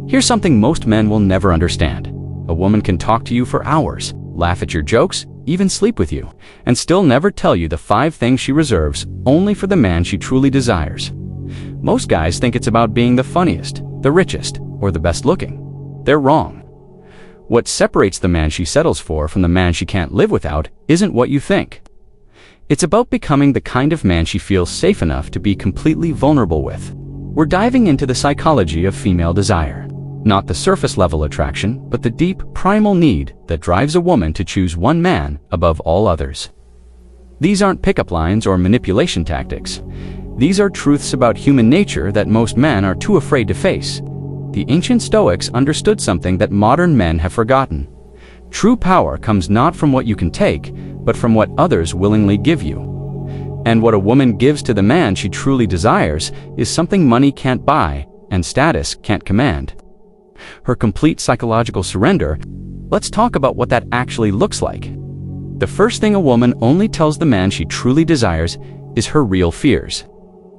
Here's something most men will never understand. A woman can talk to you for hours, laugh at your jokes, even sleep with you, and still never tell you the 5 things she reserves only for the man she truly desires. Most guys think it's about being the funniest, the richest, or the best looking. They're wrong. What separates the man she settles for from the man she can't live without isn't what you think. It's about becoming the kind of man she feels safe enough to be completely vulnerable with. We're diving into the psychology of female desire. Not the surface-level attraction, but the deep, primal need that drives a woman to choose one man above all others. These aren't pickup lines or manipulation tactics. These are truths about human nature that most men are too afraid to face. The ancient Stoics understood something that modern men have forgotten. True power comes not from what you can take, but from what others willingly give you. And what a woman gives to the man she truly desires is something money can't buy and status can't command. Her complete psychological surrender. Let's talk about what that actually looks like. The first thing a woman only tells the man she truly desires is her real fears.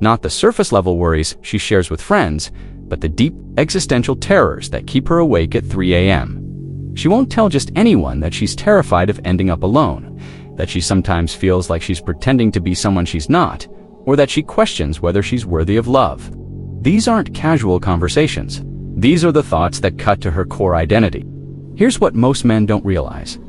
Not the surface-level worries she shares with friends, but the deep existential terrors that keep her awake at 3 a.m. She won't tell just anyone that she's terrified of ending up alone, that she sometimes feels like she's pretending to be someone she's not, or that she questions whether she's worthy of love. These aren't casual conversations. These are the thoughts that cut to her core identity. Here's what most men don't realize.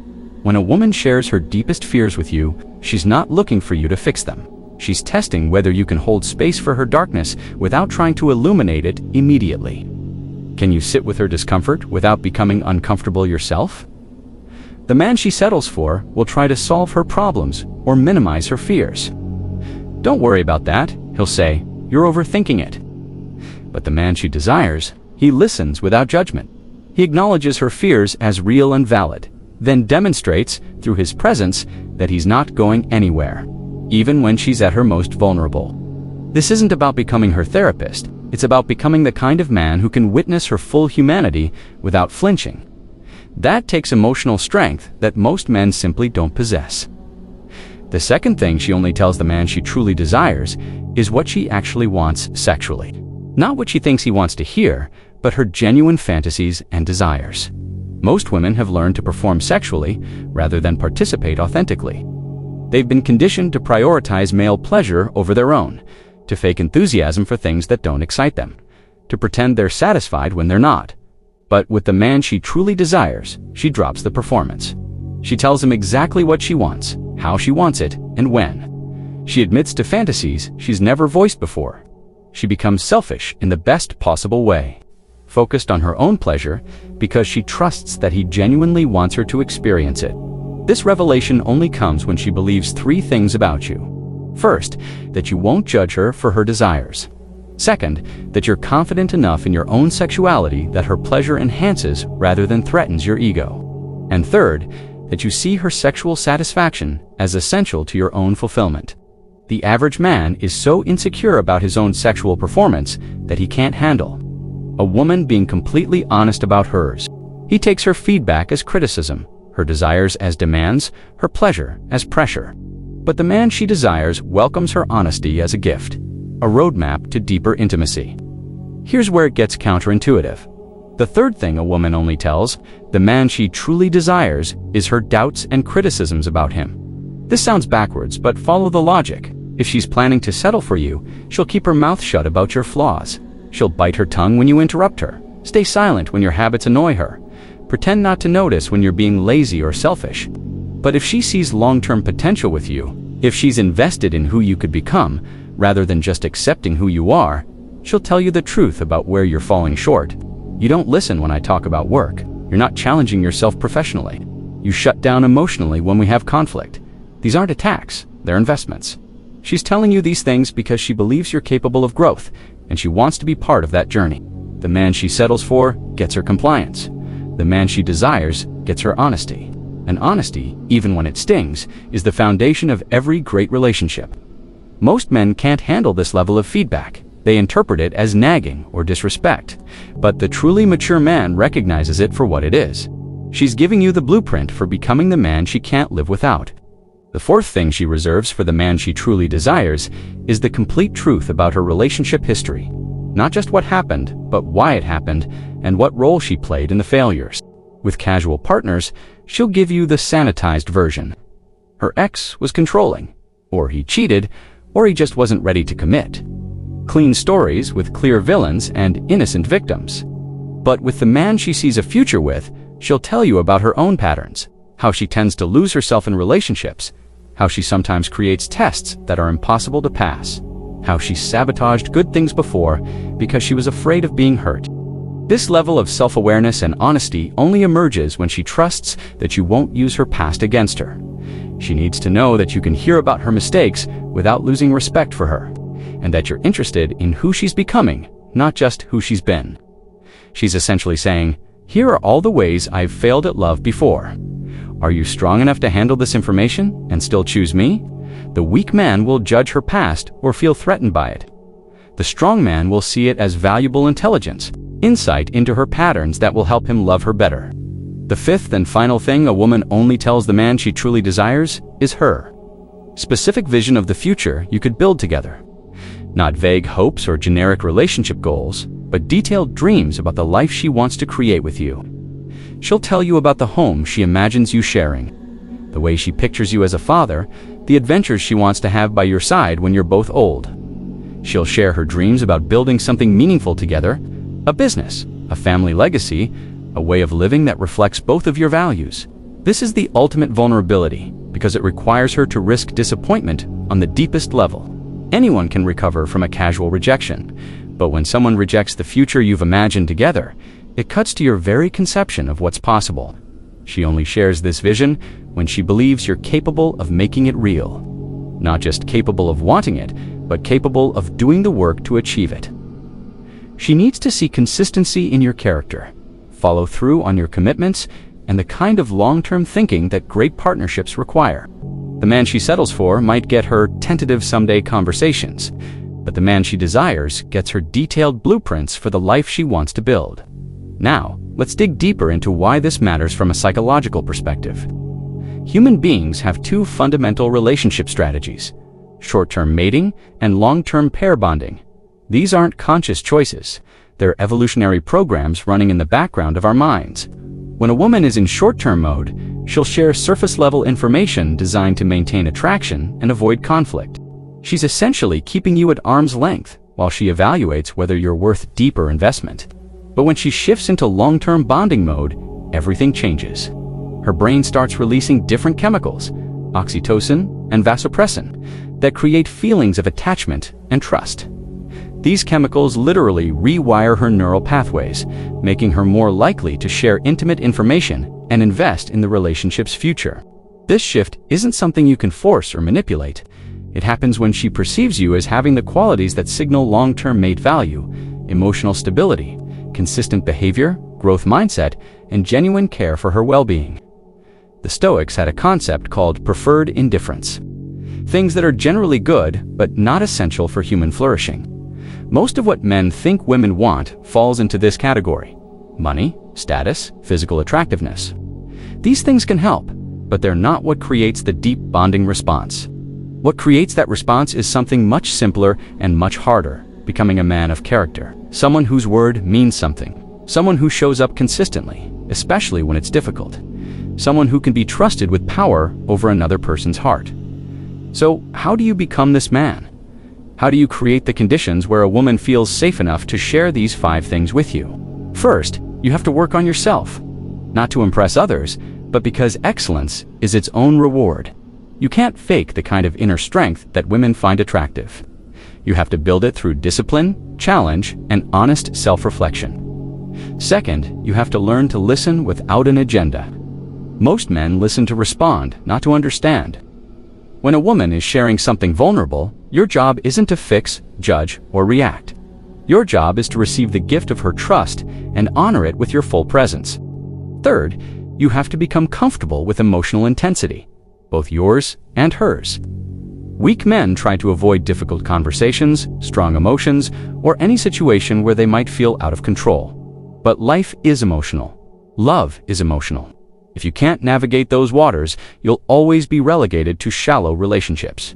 When a woman shares her deepest fears with you, she's not looking for you to fix them. She's testing whether you can hold space for her darkness without trying to illuminate it immediately. Can you sit with her discomfort without becoming uncomfortable yourself? The man she settles for will try to solve her problems or minimize her fears. Don't worry about that, he'll say, you're overthinking it. But the man she desires, he listens without judgment. He acknowledges her fears as real and valid, then demonstrates, through his presence, that he's not going anywhere, even when she's at her most vulnerable. This isn't about becoming her therapist. It's about becoming the kind of man who can witness her full humanity without flinching. That takes emotional strength that most men simply don't possess. The second thing she only tells the man she truly desires is what she actually wants sexually. Not what she thinks he wants to hear, but her genuine fantasies and desires. Most women have learned to perform sexually rather than participate authentically. They've been conditioned to prioritize male pleasure over their own, to fake enthusiasm for things that don't excite them, to pretend they're satisfied when they're not. But with the man she truly desires, she drops the performance. She tells him exactly what she wants, how she wants it, and when. She admits to fantasies she's never voiced before. She becomes selfish in the best possible way, focused on her own pleasure because she trusts that he genuinely wants her to experience it. This revelation only comes when she believes 3 things about you. First, that you won't judge her for her desires. Second, that you're confident enough in your own sexuality that her pleasure enhances rather than threatens your ego. And third, that you see her sexual satisfaction as essential to your own fulfillment. The average man is so insecure about his own sexual performance that he can't handle a woman being completely honest about hers. He takes her feedback as criticism, her desires as demands, her pleasure as pressure. But the man she desires welcomes her honesty as a gift, a roadmap to deeper intimacy. Here's where it gets counterintuitive. The third thing a woman only tells the man she truly desires is her doubts and criticisms about him. This sounds backwards, but follow the logic. If she's planning to settle for you, she'll keep her mouth shut about your flaws. She'll bite her tongue when you interrupt her, stay silent when your habits annoy her, pretend not to notice when you're being lazy or selfish. But if she sees long-term potential with you, if she's invested in who you could become, rather than just accepting who you are, she'll tell you the truth about where you're falling short. You don't listen when I talk about work. You're not challenging yourself professionally. You shut down emotionally when we have conflict. These aren't attacks, they're investments. She's telling you these things because she believes you're capable of growth, and she wants to be part of that journey. The man she settles for gets her compliance. The man she desires gets her honesty. And honesty, even when it stings, is the foundation of every great relationship. Most men can't handle this level of feedback. They interpret it as nagging or disrespect. But the truly mature man recognizes it for what it is. She's giving you the blueprint for becoming the man she can't live without. The fourth thing she reserves for the man she truly desires is the complete truth about her relationship history. Not just what happened, but why it happened and what role she played in the failures. With casual partners, she'll give you the sanitized version. Her ex was controlling, or he cheated, or he just wasn't ready to commit. Clean stories with clear villains and innocent victims. But with the man she sees a future with, she'll tell you about her own patterns, how she tends to lose herself in relationships, how she sometimes creates tests that are impossible to pass, how she sabotaged good things before because she was afraid of being hurt. This level of self-awareness and honesty only emerges when she trusts that you won't use her past against her. She needs to know that you can hear about her mistakes without losing respect for her, and that you're interested in who she's becoming, not just who she's been. She's essentially saying, "Here are all the ways I've failed at love before. Are you strong enough to handle this information and still choose me?" The weak man will judge her past or feel threatened by it. The strong man will see it as valuable intelligence, insight into her patterns that will help him love her better. The fifth and final thing a woman only tells the man she truly desires is her specific vision of the future you could build together. Not vague hopes or generic relationship goals, but detailed dreams about the life she wants to create with you. She'll tell you about the home she imagines you sharing, the way she pictures you as a father, the adventures she wants to have by your side when you're both old. She'll share her dreams about building something meaningful together, a business, a family legacy, a way of living that reflects both of your values. This is the ultimate vulnerability because it requires her to risk disappointment on the deepest level. Anyone can recover from a casual rejection, but when someone rejects the future you've imagined together, it cuts to your very conception of what's possible. She only shares this vision when she believes you're capable of making it real. Not just capable of wanting it, but capable of doing the work to achieve it. She needs to see consistency in your character, follow through on your commitments, and the kind of long-term thinking that great partnerships require. The man she settles for might get her tentative someday conversations, but the man she desires gets her detailed blueprints for the life she wants to build. Now, let's dig deeper into why this matters from a psychological perspective. Human beings have two fundamental relationship strategies: short-term mating and long-term pair bonding. These aren't conscious choices. They're evolutionary programs running in the background of our minds. When a woman is in short-term mode, she'll share surface-level information designed to maintain attraction and avoid conflict. She's essentially keeping you at arm's length while she evaluates whether you're worth deeper investment. But when she shifts into long-term bonding mode, everything changes. Her brain starts releasing different chemicals, oxytocin and vasopressin, that create feelings of attachment and trust. These chemicals literally rewire her neural pathways, making her more likely to share intimate information and invest in the relationship's future. This shift isn't something you can force or manipulate. It happens when she perceives you as having the qualities that signal long-term mate value, emotional stability, consistent behavior, growth mindset, and genuine care for her well-being. The Stoics had a concept called preferred indifference. Things that are generally good, but not essential for human flourishing. Most of what men think women want falls into this category: money, status, physical attractiveness. These things can help, but they're not what creates the deep bonding response. What creates that response is something much simpler and much harder: becoming a man of character, someone whose word means something, someone who shows up consistently, especially when it's difficult, someone who can be trusted with power over another person's heart. So, how do you become this man? How do you create the conditions where a woman feels safe enough to share these 5 things with you? First, you have to work on yourself. Not to impress others, but because excellence is its own reward. You can't fake the kind of inner strength that women find attractive. You have to build it through discipline, challenge, and honest self-reflection. Second, you have to learn to listen without an agenda. Most men listen to respond, not to understand. When a woman is sharing something vulnerable, your job isn't to fix, judge, or react. Your job is to receive the gift of her trust and honor it with your full presence. Third, you have to become comfortable with emotional intensity, both yours and hers. Weak men try to avoid difficult conversations, strong emotions, or any situation where they might feel out of control. But life is emotional. Love is emotional. If you can't navigate those waters, you'll always be relegated to shallow relationships.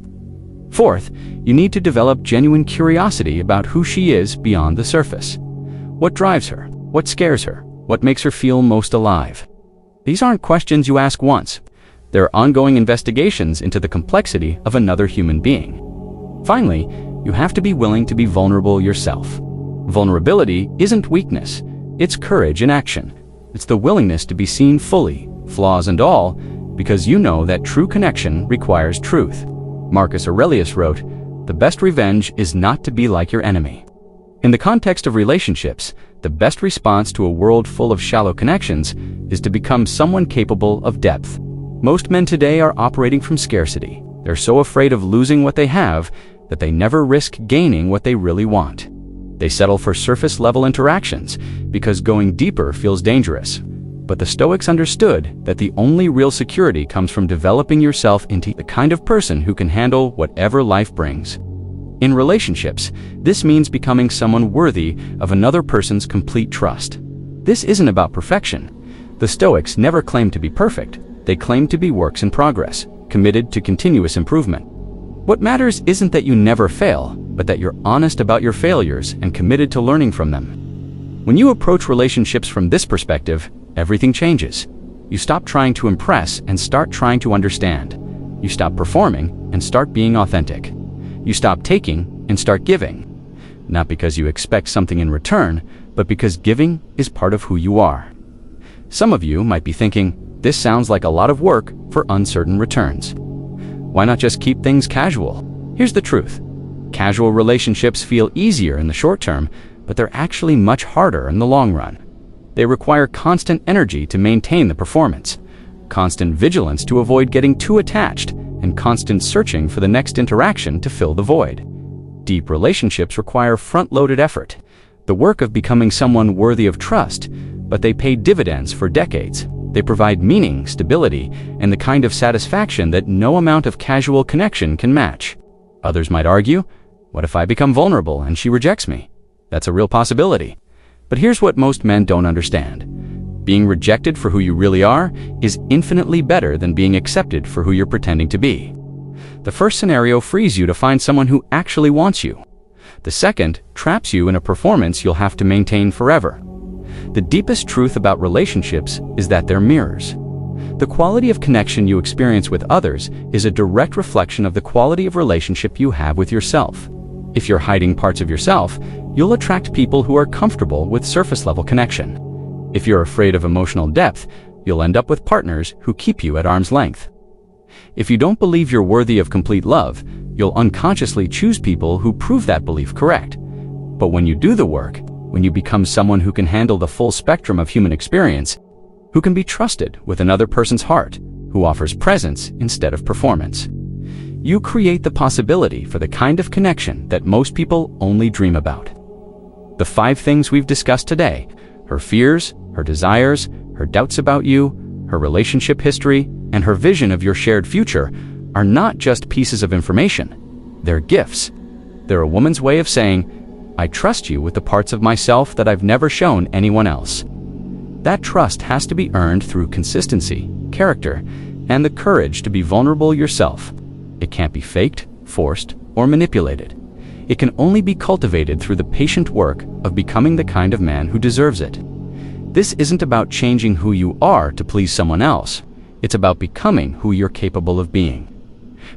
Fourth, you need to develop genuine curiosity about who she is beyond the surface. What drives her? What scares her? What makes her feel most alive? These aren't questions you ask once. They're ongoing investigations into the complexity of another human being. Finally, you have to be willing to be vulnerable yourself. Vulnerability isn't weakness, it's courage in action. It's the willingness to be seen fully, flaws and all, because you know that true connection requires truth. Marcus Aurelius wrote, "The best revenge is not to be like your enemy." In the context of relationships, the best response to a world full of shallow connections is to become someone capable of depth. Most men today are operating from scarcity. They're so afraid of losing what they have that they never risk gaining what they really want. They settle for surface-level interactions because going deeper feels dangerous. But the Stoics understood that the only real security comes from developing yourself into the kind of person who can handle whatever life brings. In relationships, this means becoming someone worthy of another person's complete trust. This isn't about perfection. The Stoics never claimed to be perfect. They claimed to be works in progress, committed to continuous improvement. What matters isn't that you never fail, but that you're honest about your failures and committed to learning from them. When you approach relationships from this perspective, everything changes. You stop trying to impress and start trying to understand. You stop performing and start being authentic. You stop taking and start giving. Not because you expect something in return, but because giving is part of who you are. Some of you might be thinking, this sounds like a lot of work for uncertain returns. Why not just keep things casual? Here's the truth. Casual relationships feel easier in the short term, but they're actually much harder in the long run. They require constant energy to maintain the performance, constant vigilance to avoid getting too attached, and constant searching for the next interaction to fill the void. Deep relationships require front-loaded effort, the work of becoming someone worthy of trust, but they pay dividends for decades. They provide meaning, stability, and the kind of satisfaction that no amount of casual connection can match. Others might argue, what if I become vulnerable and she rejects me? That's a real possibility. But here's what most men don't understand. Being rejected for who you really are is infinitely better than being accepted for who you're pretending to be. The first scenario frees you to find someone who actually wants you. The second traps you in a performance you'll have to maintain forever. The deepest truth about relationships is that they're mirrors. The quality of connection you experience with others is a direct reflection of the quality of relationship you have with yourself. If you're hiding parts of yourself, you'll attract people who are comfortable with surface-level connection. If you're afraid of emotional depth, you'll end up with partners who keep you at arm's length. If you don't believe you're worthy of complete love, you'll unconsciously choose people who prove that belief correct. But when you do the work, when you become someone who can handle the full spectrum of human experience, who can be trusted with another person's heart, who offers presence instead of performance, you create the possibility for the kind of connection that most people only dream about. The 5 things we've discussed today, her fears, her desires, her doubts about you, her relationship history, and her vision of your shared future, are not just pieces of information. They're gifts. They're a woman's way of saying, I trust you with the parts of myself that I've never shown anyone else. That trust has to be earned through consistency, character, and the courage to be vulnerable yourself. It can't be faked, forced, or manipulated. It can only be cultivated through the patient work of becoming the kind of man who deserves it. This isn't about changing who you are to please someone else. It's about becoming who you're capable of being.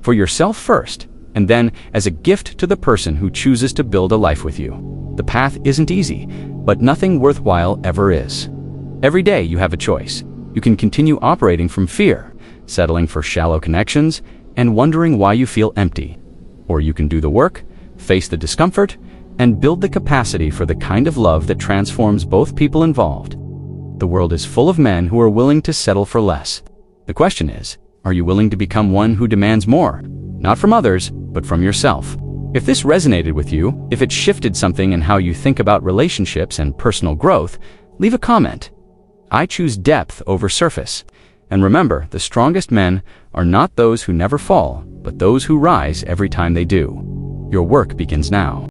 For yourself first, and then as a gift to the person who chooses to build a life with you. The path isn't easy, but nothing worthwhile ever is. Every day you have a choice. You can continue operating from fear, settling for shallow connections, and wondering why you feel empty. Or you can do the work, face the discomfort, and build the capacity for the kind of love that transforms both people involved. The world is full of men who are willing to settle for less. The question is, are you willing to become one who demands more? Not from others, but from yourself. If this resonated with you, if it shifted something in how you think about relationships and personal growth, leave a comment. I choose depth over surface. And remember, the strongest men are not those who never fall, but those who rise every time they do. Your work begins now.